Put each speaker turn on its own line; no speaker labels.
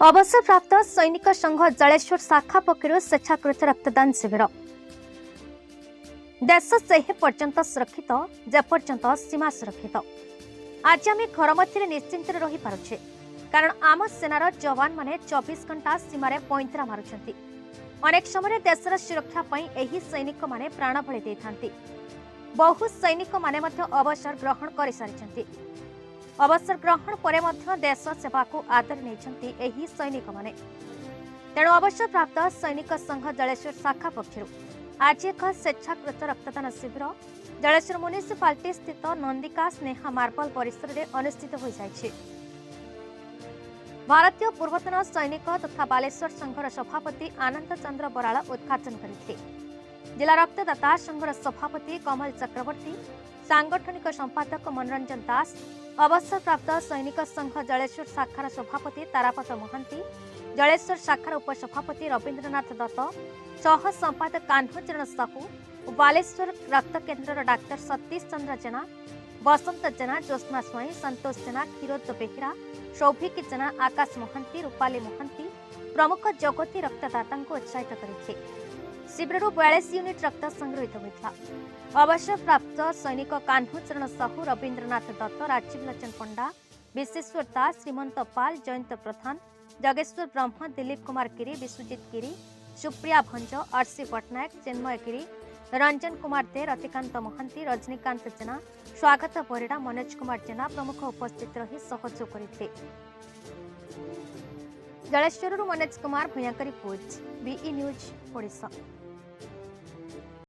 अवसरप्राप्त सैनिक संघ जलेश्वर शाखा पक्षर स्वेच्छाकृत रक्तदान शिविर देश से पर्यंत सुरक्षित जेपर्यंत सीमा सुरक्षित। आज आम घर मध्य निश्चिंत रही पारुछे कारण आम सेनार जवान माने 24 घंटा सीमार पैंतरा मारुछंती। अनेक समय देशर सुरक्षा पई एही सैनिक माने प्राण बलि देथांती। बहु सैनिक माने मध्य अवसर ग्रहण कर सारिछंती। अवसर ग्रहण परे मध्य देश सेवा को आदर नहीं एही सैनिक माने। तेणु अवसर प्राप्त सैनिक संघ जलेश्वर शाखा पक्षर आज एक स्वेच्छाकृत रक्तदान शिविर जलेश्वर म्युनिसिपालिटी स्थित नंदिका स्नेहा मार्बल परिसर में अनुष्ठित हो जाइछे। भारतीय पूर्वतन सैनिक तथा बालेश्वर संघर सभापति आनंद चंद्र बराल उद्घाटन करते। जिला रक्तदाता संघर सभापति कमल चक्रवर्ती, सांगठनिक संपादक मनोरंजन दास, अवसर प्राप्त सैनिक संघ जलेश्वर शाखार सभापति तारापत महांती, जलेश्वर शाखार उपसभापति रवीन्द्रनाथ दत्त, सह संपादक कान्हचरण साहू, बालेश्वर रक्त केन्द्र डाक्टर सतीश चंद्र जेना, बसंत जेना, ज्योत्ना स्वाई, संतोष जेना, क्षीरोद बेहेरा, सौभिक जेना, आकाश महांती, रूपाली महांती प्रमुख जगती रक्तदाता उत्साहित करते। शिविर 42 यूनिट रक्त संग्रहित होता। अवसर प्राप्त सैनिक कान्हचरण साहू, रवीन्द्रनाथ दत्त, राजीव लोचन पंडा, विश्वेश्वर दास, श्रीमंत पाल, जयंत प्रधान, जगेश्वर ब्रह्म, दिलीप कुमार गिरी, विश्वजित गिरी, सुप्रिया भंज, आरसी पट्टनायक, चिन्मय गिरी, रंजन कुमार दे, रतिकांत महांती, रजनीकांत जेना, स्वागत परिड़ा, मनोज कुमार जेना प्रमुख उपस्थित रही सहयोग करते। जलेश्वर मनोज कुमार भयंकर रिपोर्ट बीई न्यूज ओडिशा।